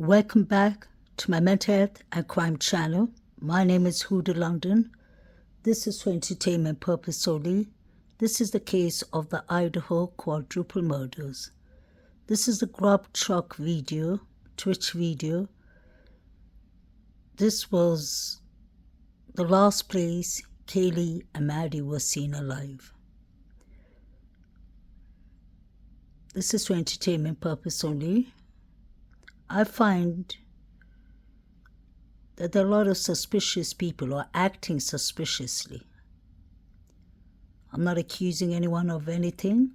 Welcome back to my mental health and crime channel. My name is Huda London. This is for entertainment purpose only. This is the case of the Idaho quadruple murders. This is the grub truck video, Twitch video. This was the last place Kaylee and Maddie were seen alive. This is for entertainment purpose only. I find that there are a lot of suspicious people or acting suspiciously. I'm not accusing anyone of anything.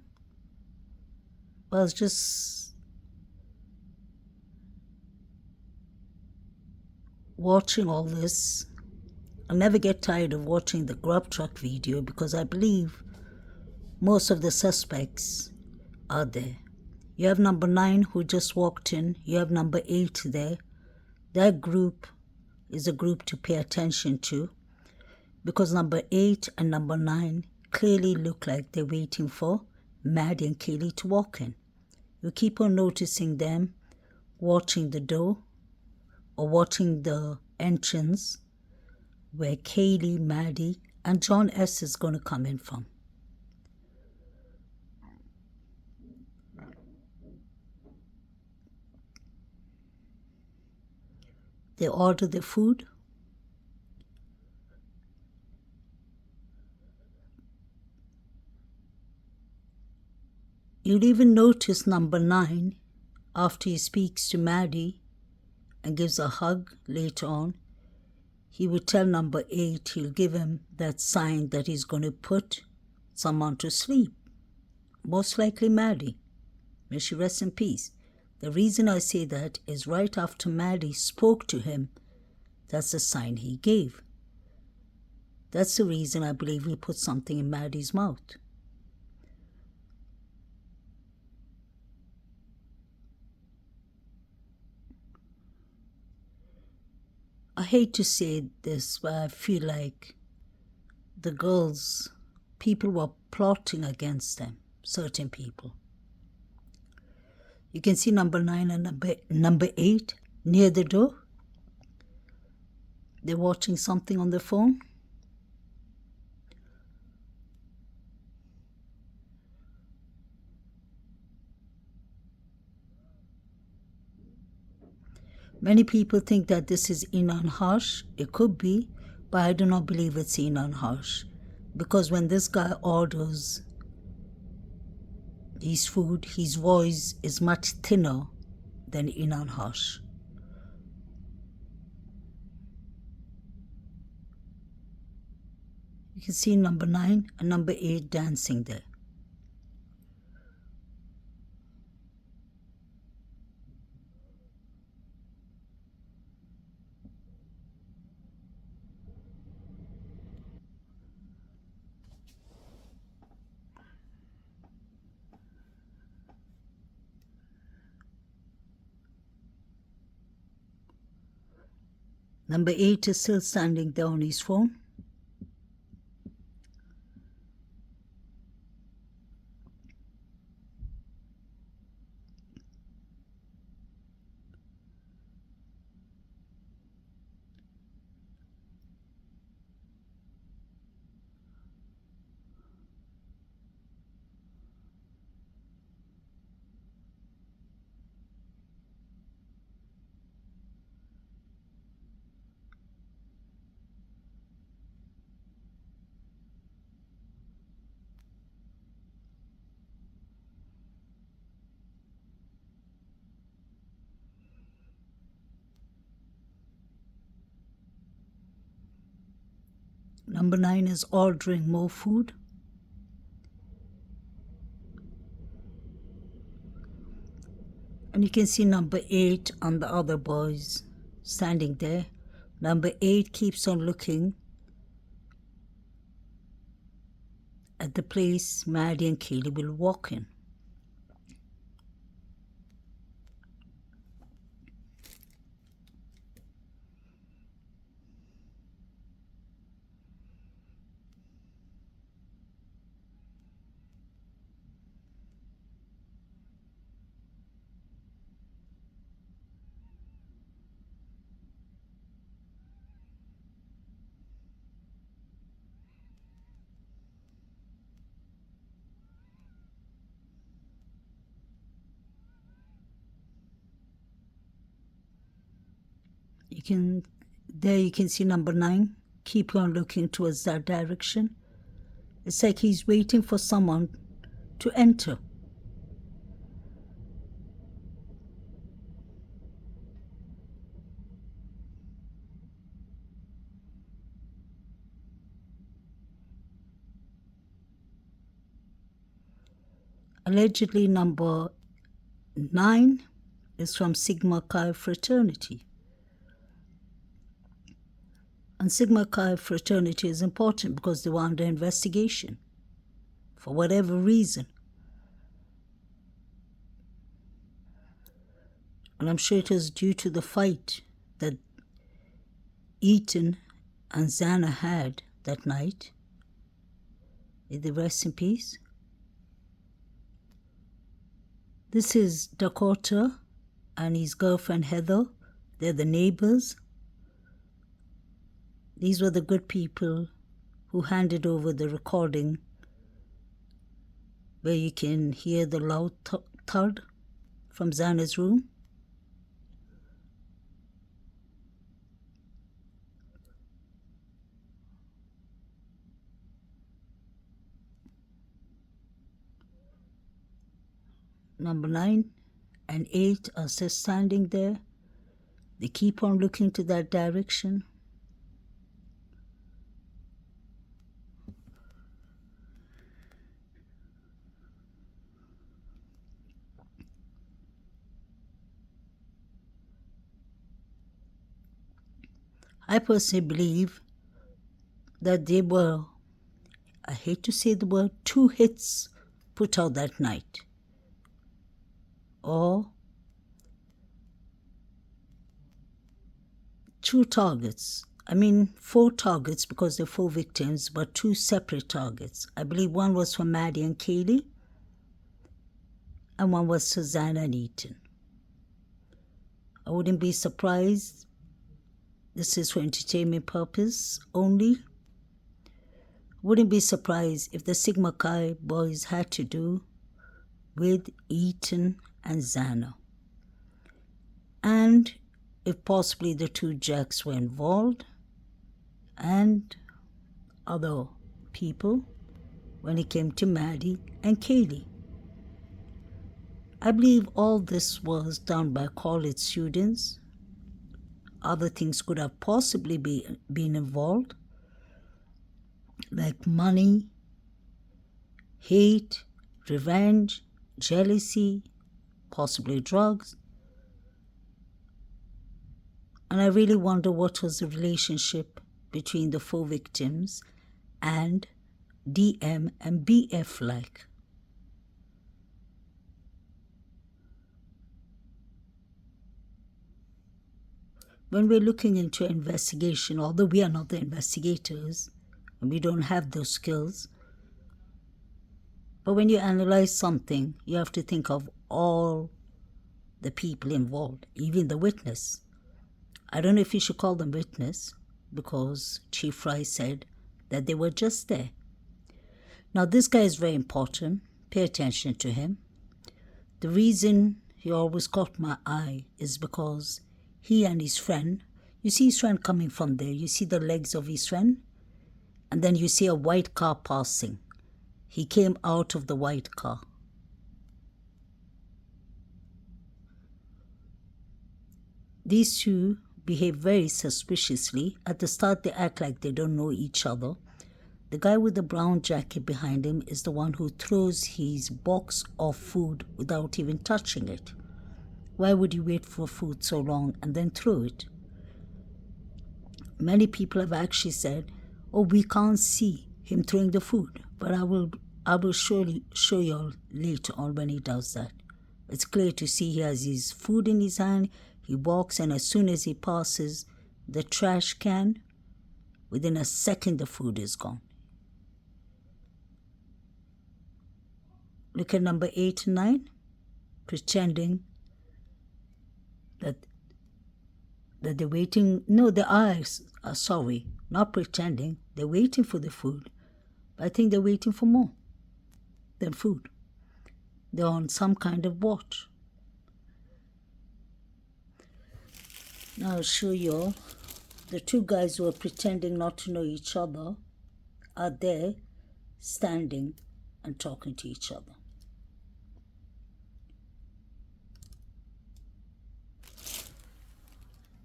I was just watching all this. I'll never get tired of watching the grub truck video because I believe most of the suspects are there. You have number 9 who just walked in. You have number 8 there. That group is a group to pay attention to because number 8 and number 9 clearly look like they're waiting for Maddie and Kaylee to walk in. You keep on noticing them watching the door or watching the entrance where Kaylee, Maddie, and John S. is going to come in from. They order the food. You'll even notice number 9, after he speaks to Maddie and gives a hug later on, he would tell number 8, he'll give him that sign that he's going to put someone to sleep. Most likely Maddie. May she rest in peace. The reason I say that is right after Maddie spoke to him, that's the sign he gave. That's the reason I believe he put something in Maddie's mouth. I hate to say this, but I feel like the girls, people were plotting against them, certain people. You can see number 9 and number 8 near the door. They're watching something on their phone. Many people think that this is Inan Harsh. It could be, but I do not believe it's Inan Harsh. Because when this guy orders his food, his voice is much thinner than Inan Harsh. You can see number 9 and number 8 dancing there. Number 8 is still standing there on his phone. Number 9 is ordering more food. And you can see number 8 and the other boys standing there. Number 8 keeps on looking at the place Maddie and Kaylee will walk in. you can see number 9. Keep on looking towards that direction. It's like he's waiting for someone to enter. Allegedly, number 9 is from Sigma Chi fraternity. And Sigma Chi fraternity is important because they were under investigation for whatever reason. And I'm sure it was due to the fight that Ethan and Xana had that night. May they rest in peace. This is Dakota and his girlfriend Heather. They're the neighbors. These were the good people who handed over the recording where you can hear the loud thud from Xana's room. Number 9 and 8 are still standing there. They keep on looking to that direction. I personally believe that they were, I hate to say the word, 2 hits put out that night. Or 2 targets. I mean 4 targets because there are 4 victims, but 2 separate targets. I believe one was for Maddie and Kaylee, and one was Susanna and Ethan. I wouldn't be surprised. This is for entertainment purpose only. Wouldn't be surprised if the Sigma Chi boys had to do with Ethan and Xana. And if possibly the 2 Jacks were involved and other people when it came to Maddie and Kaylee. I believe all this was done by college students. Other things could have possibly been involved, like money, hate, revenge, jealousy, possibly drugs. And I really wonder what was the relationship between the 4 victims and DM and BF like. When we're looking into an investigation, although we are not the investigators and we don't have those skills, but when you analyze something, you have to think of all the people involved, even the witness. I don't know if you should call them witness because Chief Fry said that they were just there. Now this guy is very important. Pay attention to him. The reason he always caught my eye is because he and his friend, you see his friend coming from there, you see the legs of his friend, and then you see a white car passing. He came out of the white car. These 2 behave very suspiciously. At the start, they act like they don't know each other. The guy with the brown jacket behind him is the one who throws his box of food without even touching it. Why would you wait for food so long and then throw it? Many people have actually said, oh, we can't see him throwing the food, but I will surely show you all later on when he does that. It's clear to see he has his food in his hand. He walks, and as soon as he passes the trash can, within a second the food is gone. Look at number 8 and 9, pretending that they're waiting. No, they are sorry, not pretending. They're waiting for the food. But I think they're waiting for more than food. They're on some kind of watch. Now I'll show you the two guys who are pretending not to know each other are there standing and talking to each other.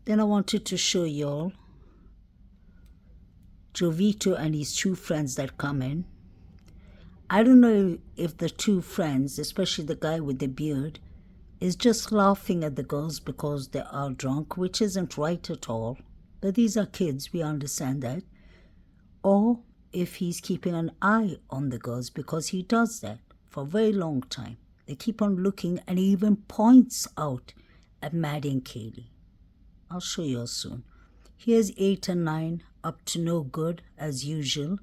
Then I wanted to show y'all Jovito and his two friends that come in. I don't know if the two friends, especially the guy with the beard, is just laughing at the girls because they are drunk, which isn't right at all. But these are kids, we understand that. Or if he's keeping an eye on the girls, because he does that for a very long time. They keep on looking, and he even points out at Maddie and Kaylee. I'll show you all soon. Here's 8 and 9 up to no good as usual.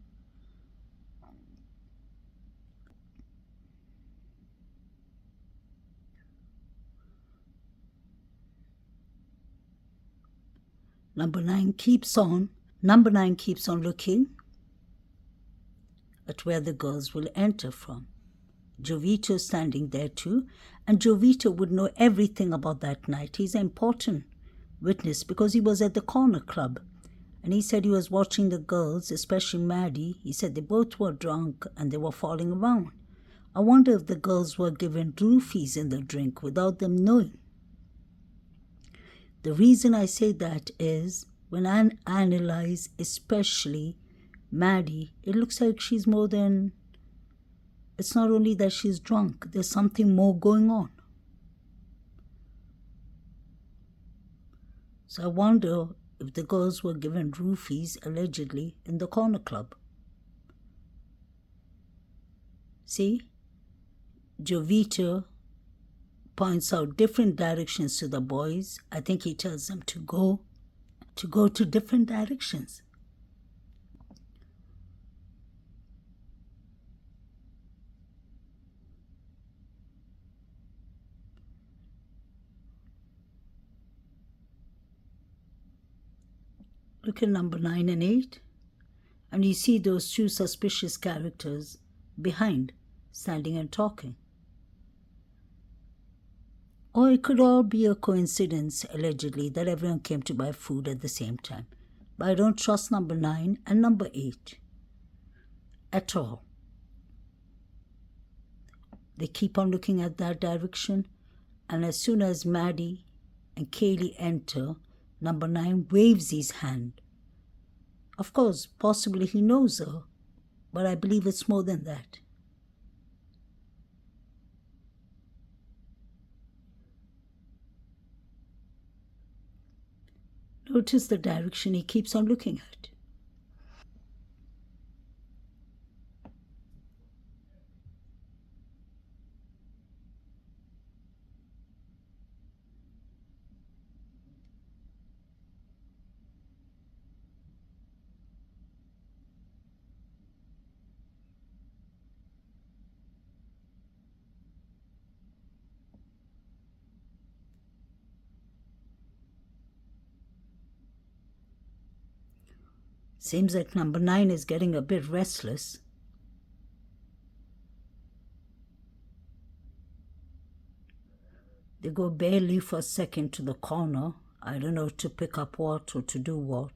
Number 9 keeps on looking at where the girls will enter from. Jovito standing there too, and Jovito would know everything about that night. He's an important witness because he was at the corner club, and he said he was watching the girls, especially Maddie. He said they both were drunk and they were falling around. I wonder if the girls were given roofies in the drink without them knowing. The reason I say that is when I analyze especially Maddie, it looks like she's more than... It's not only that she's drunk, there's something more going on. So I wonder if the girls were given roofies, allegedly, in the corner club. See? Jovito points out different directions to the boys. I think he tells them to go to different directions. Look at number 9 and 8, and you see those two suspicious characters behind, standing and talking. Or it could all be a coincidence, allegedly, that everyone came to buy food at the same time. But I don't trust number 9 and number 8 at all. They keep on looking at that direction, and as soon as Maddie and Kaylee enter, number 9 waves his hand. Of course, possibly he knows her, but I believe it's more than that. Notice the direction he keeps on looking at. Seems like number 9 is getting a bit restless. They go barely for a second to the corner. I don't know, to pick up what or to do what.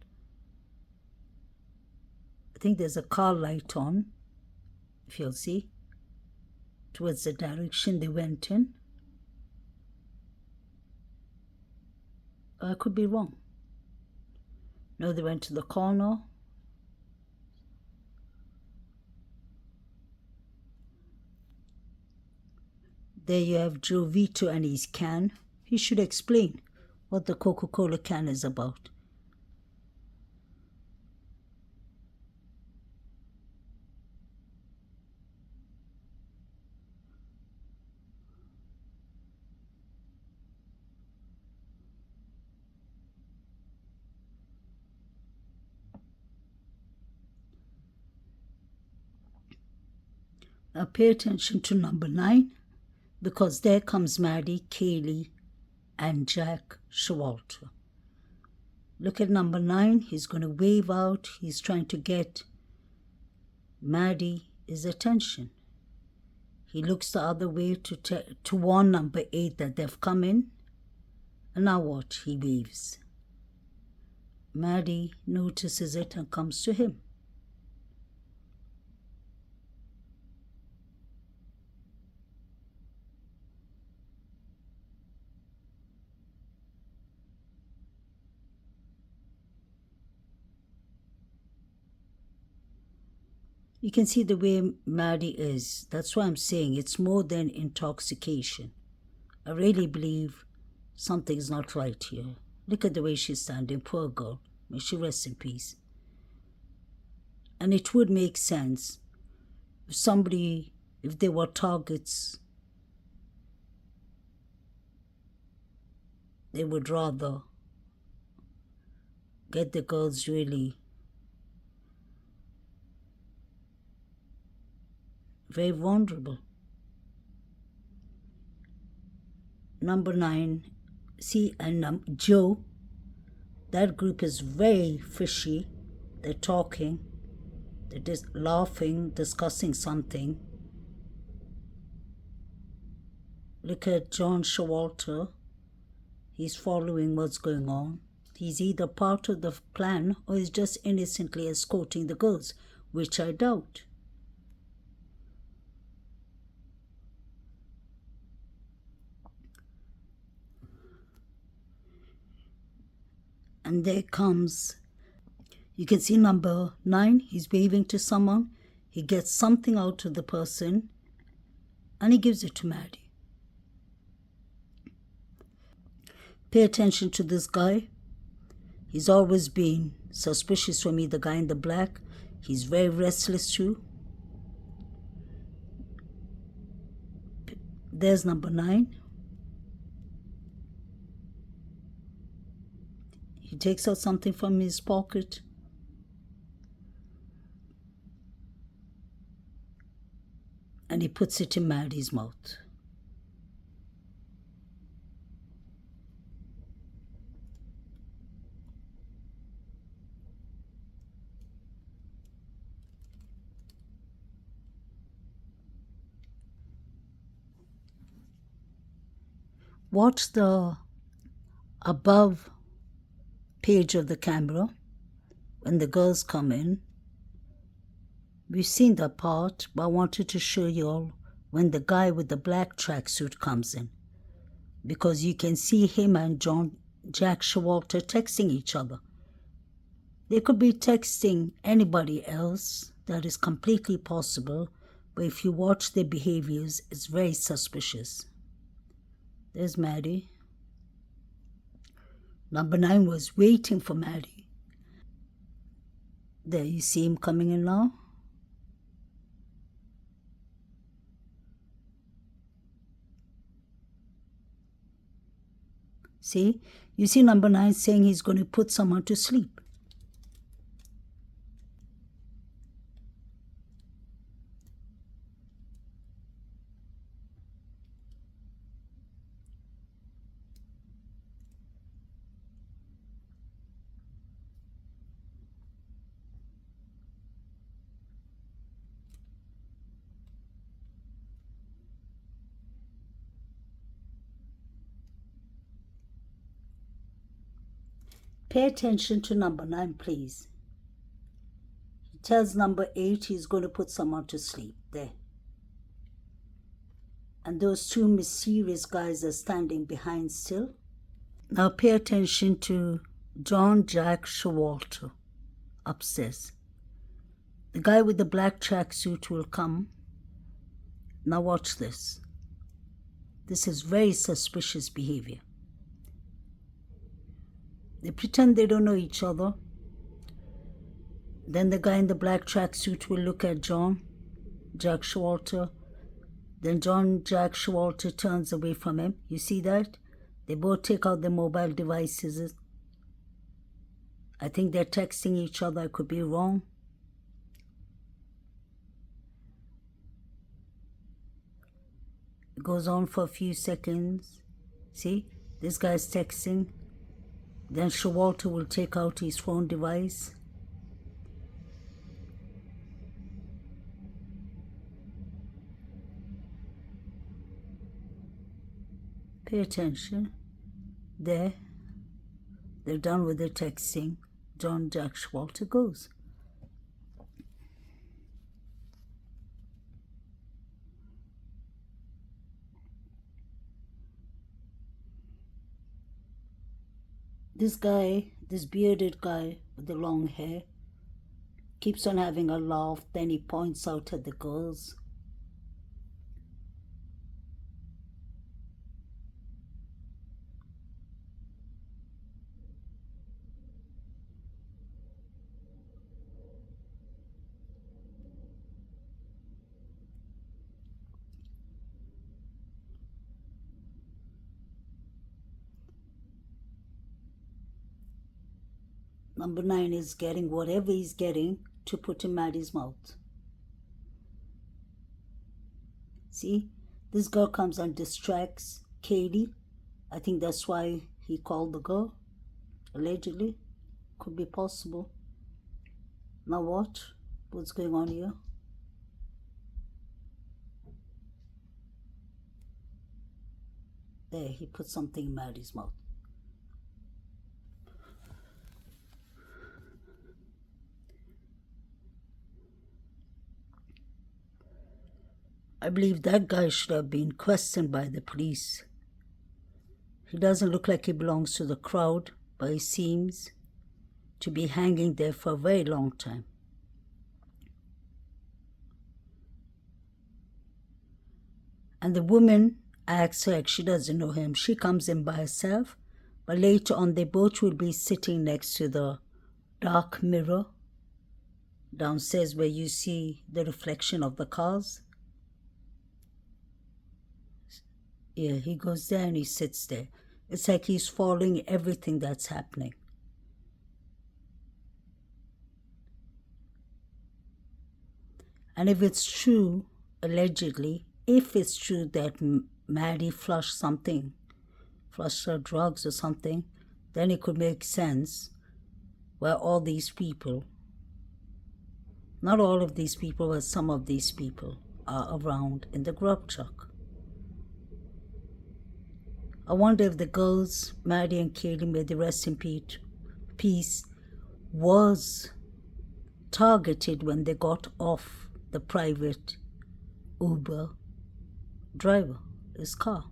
I think there's a car light on, if you'll see, towards the direction they went in. I could be wrong. No, they went to the corner. There you have Jovito and his can. He should explain what the Coca-Cola can is about. Now pay attention to number 9, because there comes Maddie, Kaylee, and Jack Showalter. Look at number 9. He's going to wave out. He's trying to get Maddie's attention. He looks the other way to warn number 8 that they've come in. And now what? He waves. Maddie notices it and comes to him. You can see the way Maddie is. That's why I'm saying it's more than intoxication. I really believe something's not right here. Look at the way she's standing, poor girl. May she rest in peace. And it would make sense if they were targets, they would rather get the girls really very vulnerable. Number 9, see, and Joe, that group is very fishy. They're talking, they're just laughing, discussing something. Look at John Showalter. He's following what's going on. He's either part of the plan or he's just innocently escorting the girls, which I doubt. And there comes, you can see number 9, he's waving to someone. He gets something out of the person and he gives it to Maddie. Pay attention to this guy. He's always been suspicious for me, the guy in the black. He's very restless too. There's number 9. He takes out something from his pocket. And he puts it in Maddie's mouth. Watch the above page of the camera when the girls come in. We've seen that part, but I wanted to show you all when the guy with the black tracksuit comes in, because you can see him and Jack Showalter texting each other. They could be texting anybody else. That is completely possible, but if you watch their behaviors, it's very suspicious. There's Maddie. Number 9 was waiting for Maddie. There, you see him coming in now. See? You see number 9 saying he's going to put someone to sleep. Pay attention to number 9, please. He tells number 8 he's going to put someone to sleep. There. And those 2 mysterious guys are standing behind still. Now pay attention to Jack Showalter upstairs. The guy with the black tracksuit will come. Now watch this. This is very suspicious behavior. They pretend they don't know each other. Then the guy in the black tracksuit will look at Jack Showalter. Then Jack Showalter turns away from him. You see that? They both take out their mobile devices. I think they're texting each other. I could be wrong. It goes on for a few seconds. See? This guy's texting. Then Showalter will take out his phone device. Pay attention. There. They're done with their texting. John Jack Showalter goes. This guy, this bearded guy with the long hair, keeps on having a laugh, then he points out at the girls. Number 9 is getting whatever he's getting to put in Maddie's mouth. See, this girl comes and distracts Katie. I think that's why he called the girl, allegedly. Could be possible. Now what? What's going on here? There, he put something in Maddie's mouth. I believe that guy should have been questioned by the police. He doesn't look like he belongs to the crowd, but he seems to be hanging there for a very long time. And the woman acts like she doesn't know him. She comes in by herself, but later on they both will be sitting next to the dark mirror downstairs where you see the reflection of the cars. Yeah, he goes there and he sits there. It's like he's following everything that's happening. And if it's true, allegedly, if it's true that Maddie flushed her drugs or something, then it could make sense where all these people, not all of these people, but some of these people are around in the grub truck. I wonder if the girls, Maddie and Kaylee, may they rest in peace, was targeted when they got off the private Uber driver, his car.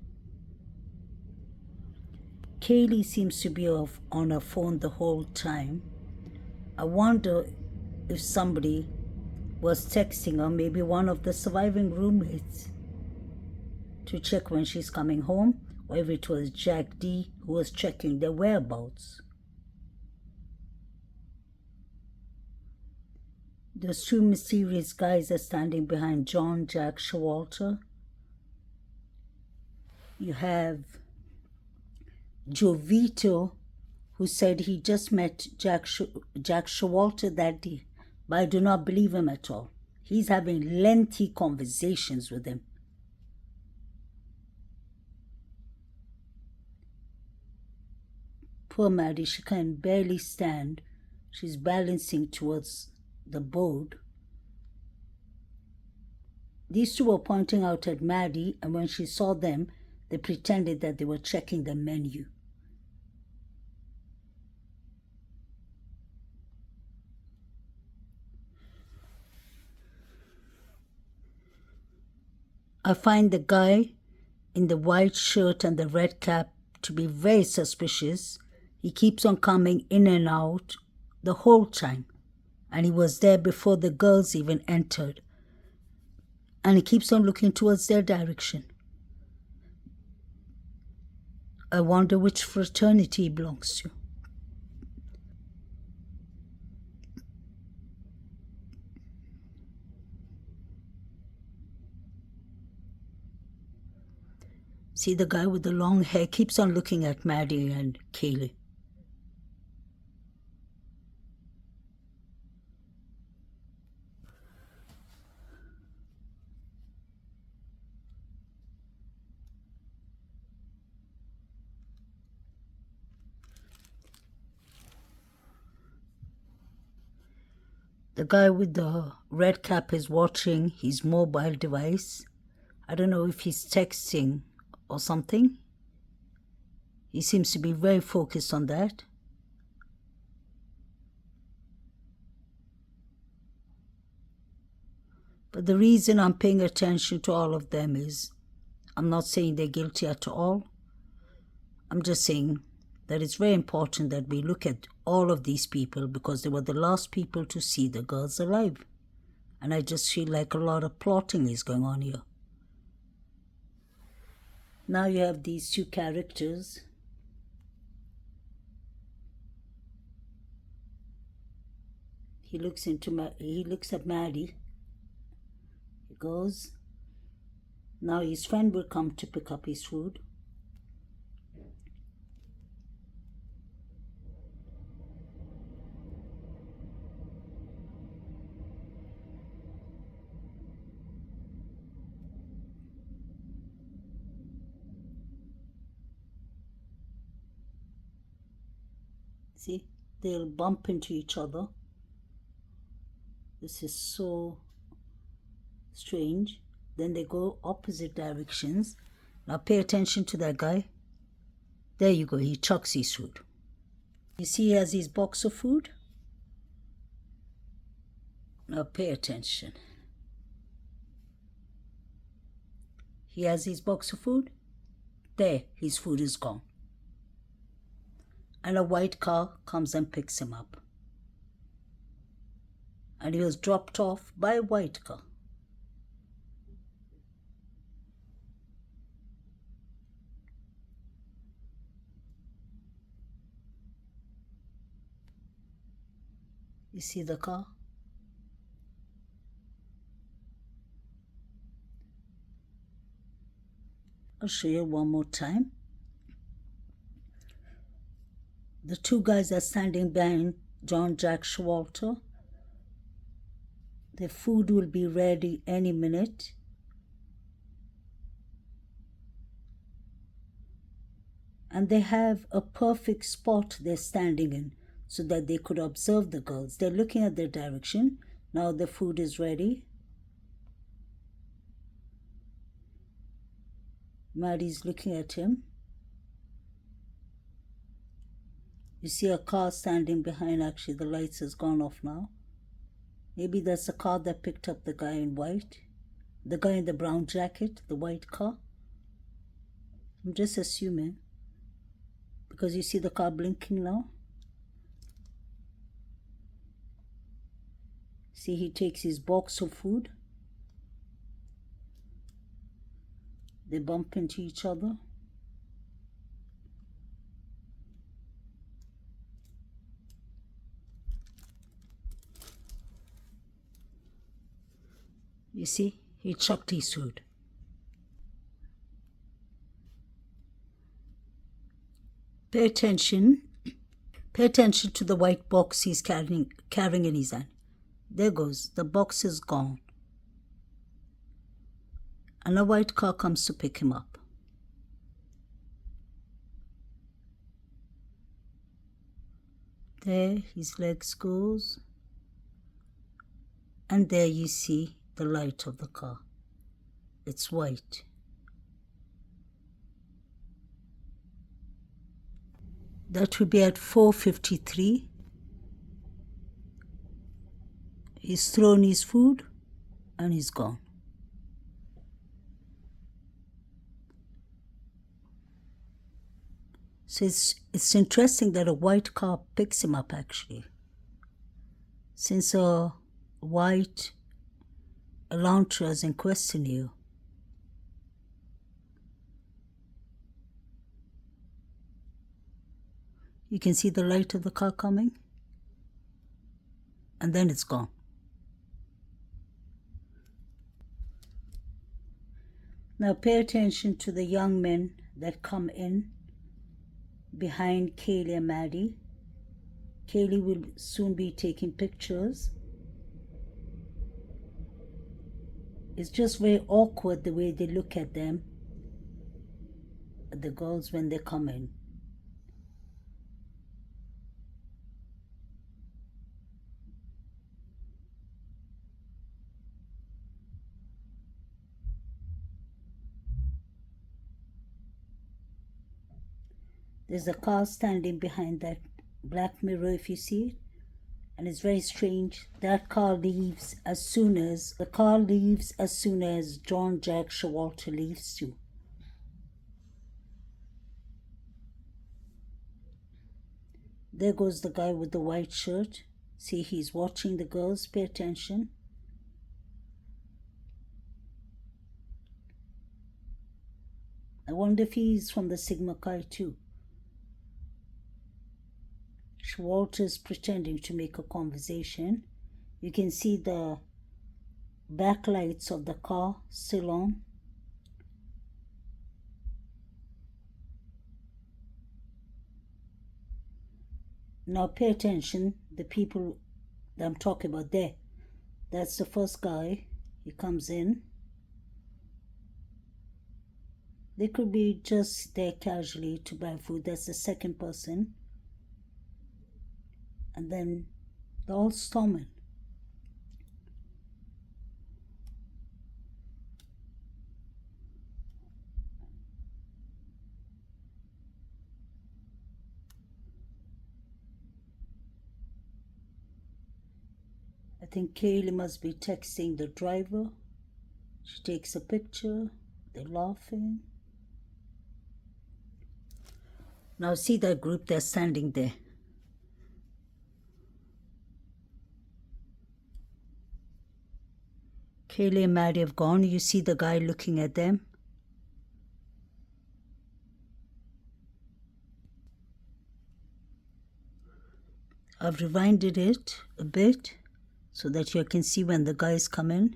Kaylee seems to be on her phone the whole time. I wonder if somebody was texting her, maybe one of the surviving roommates, to check when she's coming home, or if it was Jack D who was checking their whereabouts. Those two mysterious guys are standing behind John Jack Showalter. You have Jovito, who said he just met Jack Showalter that day, but I do not believe him at all. He's having lengthy conversations with him. Poor Maddie, she can barely stand. She's balancing towards the board. These two were pointing out at Maddie, and when she saw them, they pretended that they were checking the menu. I find the guy in the white shirt and the red cap to be very suspicious. He keeps on coming in and out the whole time. And he was there before the girls even entered. And he keeps on looking towards their direction. I wonder which fraternity he belongs to. See, the guy with the long hair keeps on looking at Maddie and Kaylee. The guy with the red cap is watching his mobile device. I don't know if he's texting or something. He seems to be very focused on that. But the reason I'm paying attention to all of them is, I'm not saying they're guilty at all. I'm just saying that it's very important that we look at all of these people because they were the last people to see the girls alive. And I just feel like a lot of plotting is going on here. Now you have these two characters. He looks at Maddie. He goes. Now his friend will come to pick up his food. See, they'll bump into each other. This is so strange. Then they go opposite directions. Now pay attention to that guy. There you go, he chucks his food. You see he has his box of food? Now pay attention. He has his box of food. There, his food is gone. And a white car comes and picks him up. And he was dropped off by a white car. You see the car? I'll show you one more time. The two guys are standing behind John Jack Showalter. The food will be ready any minute. And they have a perfect spot they're standing in so that they could observe the girls. They're looking at their direction. Now the food is ready. Maddie's looking at him. You see a car standing behind. Actually, the lights has gone off now. Maybe that's the car that picked up the guy in white. The guy in the brown jacket, the white car. I'm just assuming. Because you see the car blinking now. See, he takes his box of food. They bump into each other. You see, he chucked his food. Pay attention to the white box he's carrying in his hand. There goes, the box is gone. And a white car comes to pick him up. There his legs goes. And there you see the light of the car. It's white. That will be at 4:53. He's thrown his food and he's gone. So it's interesting that a white car picks him up actually. Since a white Elantra is in question here. You can see the light of the car coming. And then it's gone. Now pay attention to the young men that come in behind Kaylee and Maddie. Kaylee will soon be taking pictures. It's just very awkward the way they look at them, at the girls when they come in. There's a car standing behind that black mirror, if you see it. And it's very strange. That car leaves as soon as John Jack Showalter leaves too. There goes the guy with the white shirt. See, he's watching the girls. Pay attention. I wonder if he's from the Sigma Chi too. Showalter's pretending to make a conversation. You can see the backlights of the car still on. Now pay attention, the people that I'm talking about there. That's the first guy. He comes in. They could be just there casually to buy food. That's the second person. And then they're all storming. I think Kaylee must be texting the driver. She takes a picture. They're laughing. Now see that group, they're standing there. Kaylee and Maddie have gone. You see the guy looking at them. I've rewinded it a bit so that you can see when the guys come in.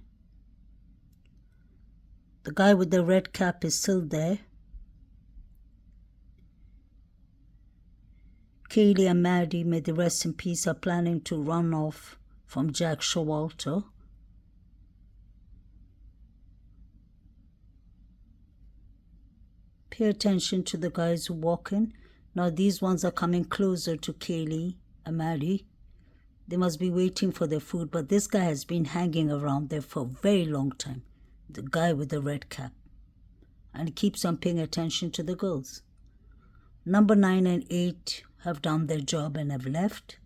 The guy with the red cap is still there. Kaylee and Maddie, may they rest in peace, are planning to run off from Jack Showalter. Pay attention to the guys who walk in. Now these ones are coming closer to Kaylee and Maddie. They must be waiting for their food, but this guy has been hanging around there for a very long time. The guy with the red cap. And he keeps on paying attention to the girls. Number 9 and 8 have done their job and have left.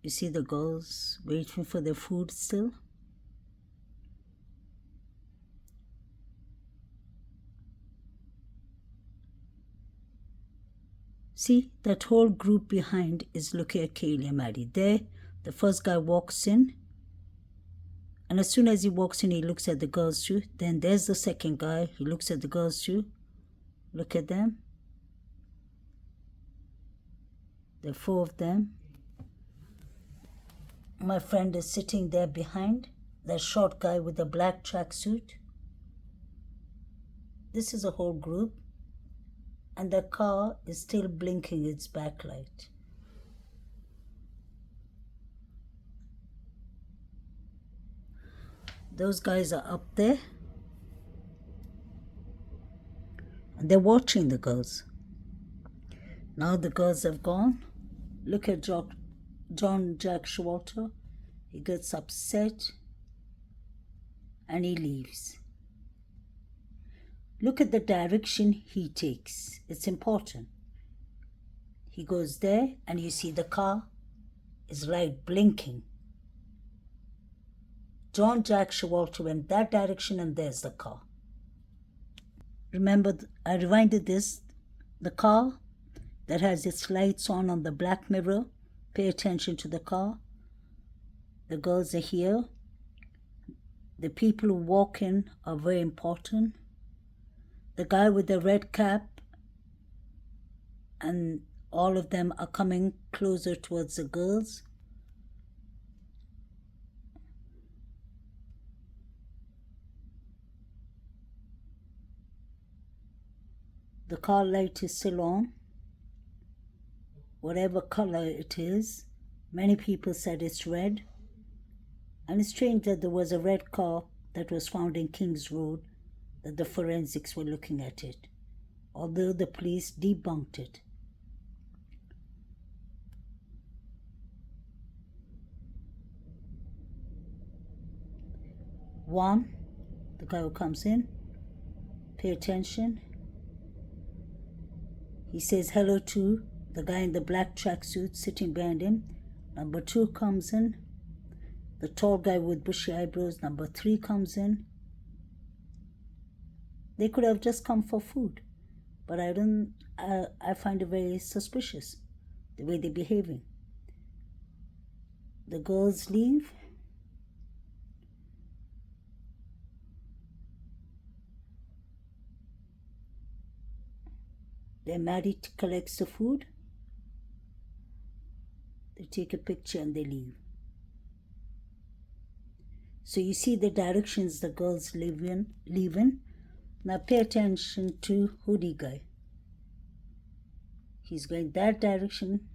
You see the girls waiting for their food still. See, that whole group behind is looking at Kaylee and Maddie. There, the first guy walks in. And as soon as he walks in, he looks at the girls too. Then there's the second guy. He looks at the girls too. Look at them. There are 4 of them. My friend is sitting there behind. That short guy with the black tracksuit. This is a whole group. And the car is still blinking its backlight. Those guys are up there. And they're watching the girls. Now the girls have gone. Look at John Jack Showalter. He gets upset and he leaves. Look at the direction he takes. It's important. He goes there and you see the car is light blinking. John Jack Showalter went that direction and there's the car. Remember, I rewinded this. The car that has its lights on the black mirror. Pay attention to the car. The girls are here. The people who walk in are very important. The guy with the red cap and all of them are coming closer towards the girls. The car light is still on. Whatever color it is, many people said it's red. And it's strange that there was a red car that was found in Kings Road, that the forensics were looking at it, although the police debunked it. One, the guy who comes in, pay attention. He says hello to the guy in the black tracksuit sitting behind him. Number 2 comes in, the tall guy with bushy eyebrows. Number 3 comes in. They could have just come for food, but I find it very suspicious the way they're behaving. The girls leave. Then Maddie collects the food. They take a picture and they leave. So you see the directions the girls leave in. Now pay attention to hoodie guy. He's going that direction,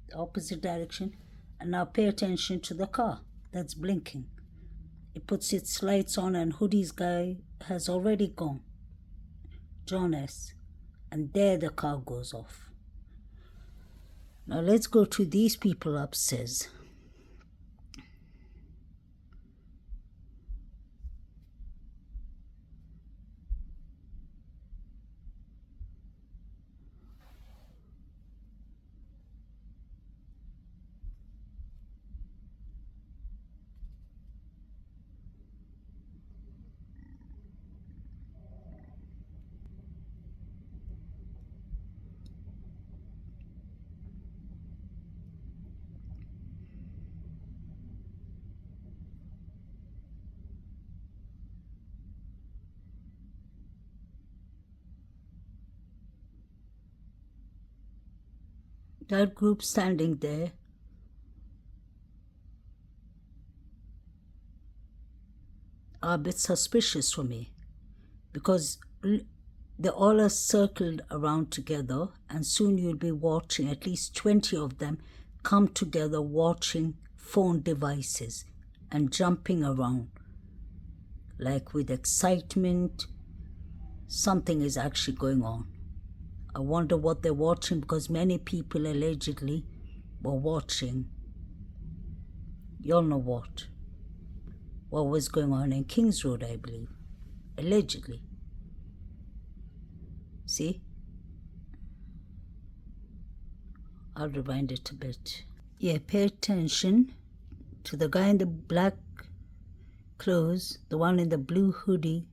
the opposite direction. And now pay attention to the car that's blinking. It puts its lights on and hoodie's guy has already gone. John S. And there the car goes off. Now let's go to these people upstairs. That group standing there are a bit suspicious for me, because they all are circled around together, and soon you'll be watching at least 20 of them come together watching phone devices and jumping around like with excitement. Something is actually going on. I wonder what they're watching, because many people allegedly were watching. You all know what was going on in Kings Road, I believe. Allegedly. See? I'll rewind it a bit. Yeah, pay attention to the guy in the black clothes, the one in the blue hoodie.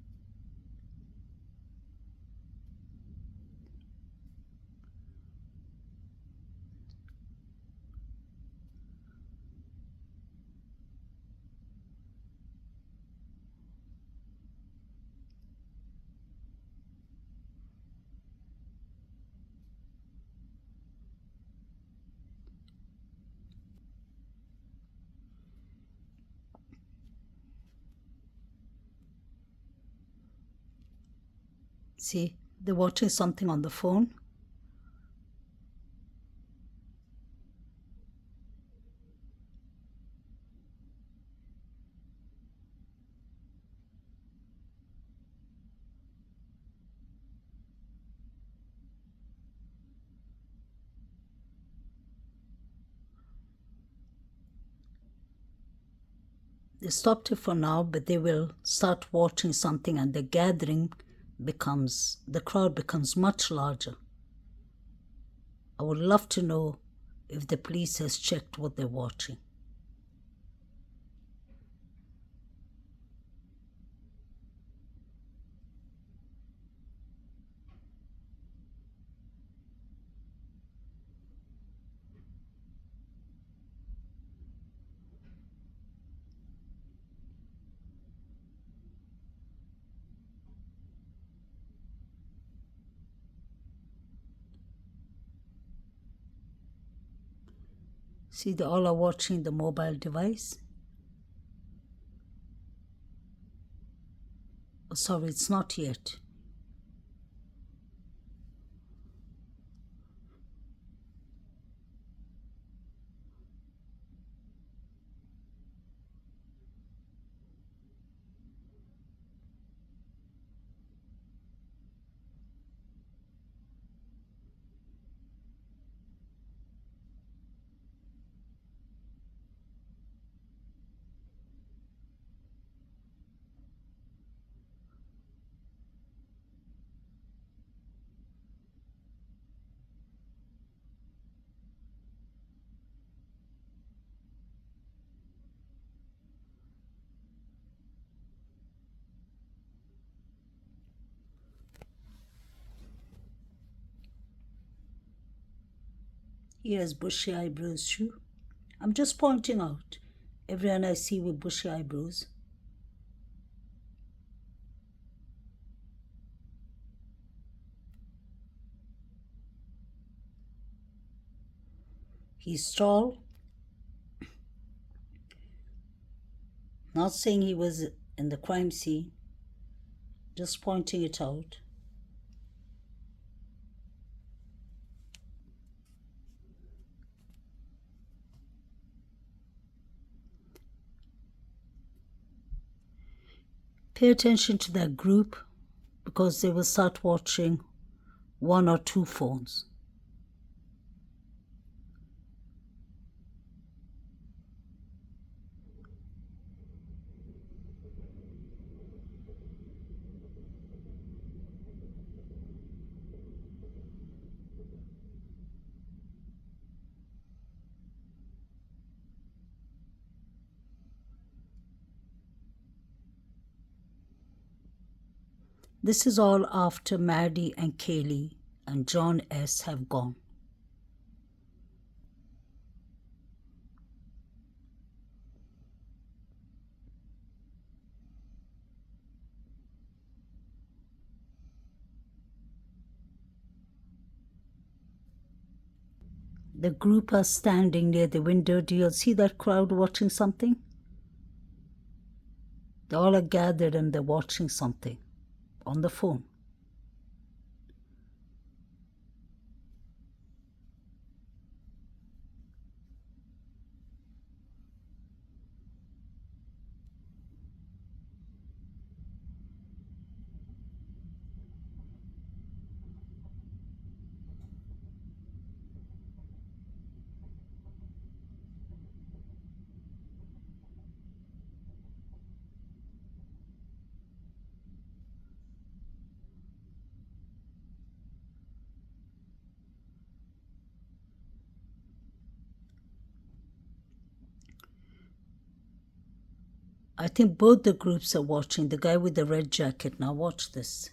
See, they're watching something on the phone. They stopped it for now, but they will start watching something, and the crowd becomes much larger. I would love to know if the police has checked what they're watching. See, they all are watching the mobile device. Oh, sorry, it's not yet. He has bushy eyebrows too. I'm just pointing out everyone I see with bushy eyebrows. He's tall. Not saying he was in the crime scene, just pointing it out. Pay attention to that group because they will start watching one or two phones. This is all after Maddie and Kaylee and John S. have gone. The group are standing near the window. Do you see that crowd watching something? They all are gathered and they're watching something on the phone. I think both the groups are watching. The guy with the red jacket. Now watch this.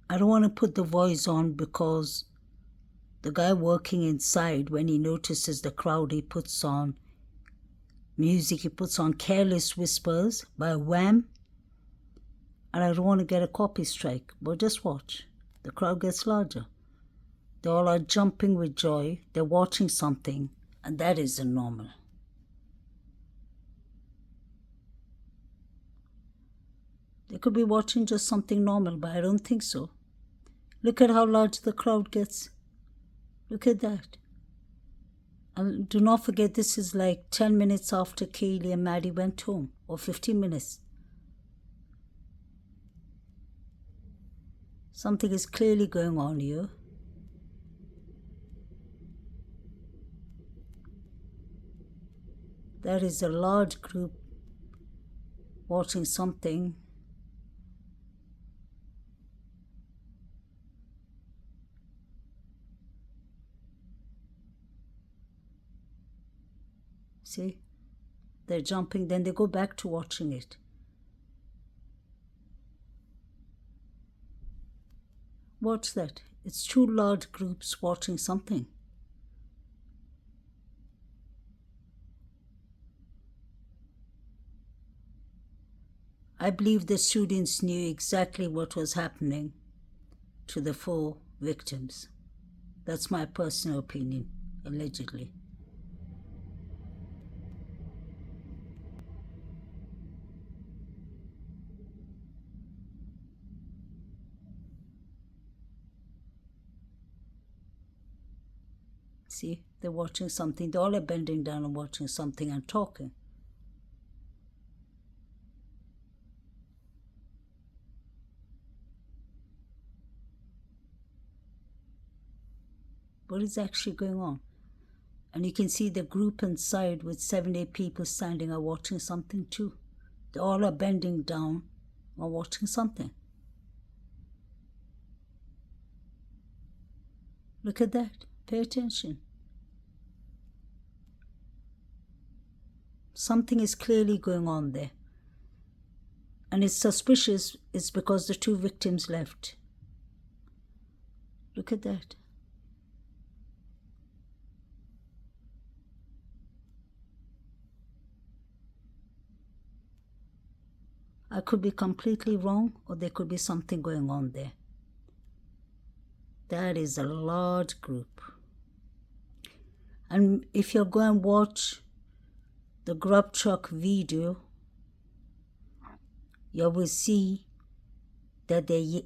I don't want to put the voice on because the guy working inside, when he notices the crowd, he puts on music. He puts on Careless Whispers by Wham. And I don't want to get a copy strike. But just watch. The crowd gets larger. They all are jumping with joy. They're watching something. And that isn't normal. They could be watching just something normal, but I don't think so. Look at how large the crowd gets. Look at that. And do not forget, this is like 10 minutes after Kaylee and Maddie went home, or 15 minutes. Something is clearly going on here. There is a large group watching something. See? They're jumping, then they go back to watching it. What's that? It's two large groups watching something. I believe the students knew exactly what was happening to the 4 victims. That's my personal opinion, allegedly. See, they're watching something. They all are bending down and watching something and talking. What is actually going on? And you can see the group inside with 7-8 people standing are watching something too. They all are bending down or watching something. Look at that. Pay attention. Something is clearly going on there. And it's suspicious it's because the two victims left. Look at that. I could be completely wrong, or there could be something going on there. That is a large group. And if you go and watch the grub truck video, you will see that they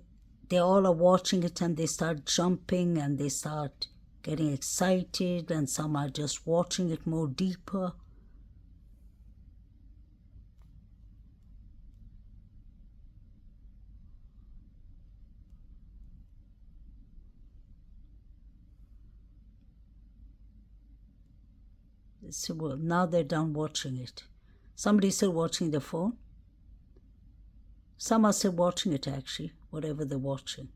all are watching it and they start jumping and they start getting excited, and some are just watching it more deeper. So now they're done watching it. Somebody's still watching the phone. Some are still watching it, actually, whatever they're watching.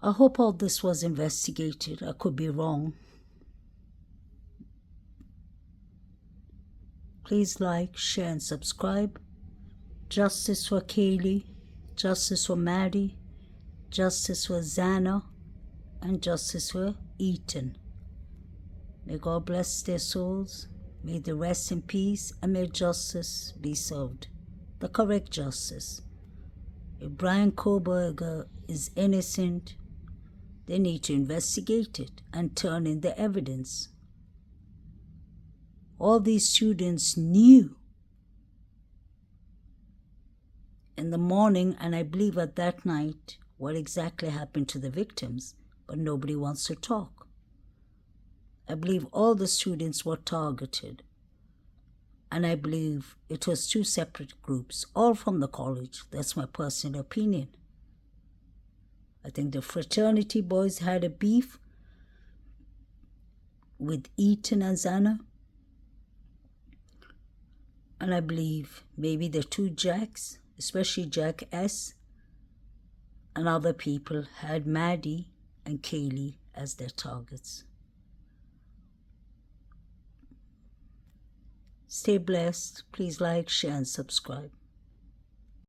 I hope all this was investigated. I could be wrong. Please like, share, and subscribe. Justice for Kaylee, justice for Maddie, justice for Xana, and justice for Ethan. May God bless their souls. May they rest in peace, and may justice be served. The correct justice. If Brian Koberger is innocent, they need to investigate it and turn in the evidence. All these students knew in the morning, and I believe at that night, what exactly happened to the victims, but nobody wants to talk. I believe all the students were targeted, and I believe it was two separate groups, all from the college. That's my personal opinion. I think the fraternity boys had a beef with Ethan and Xana, and I believe maybe the two Jacks, especially Jack S, and other people had Maddie and Kaylee as their targets. Stay blessed. Please like, share, and subscribe.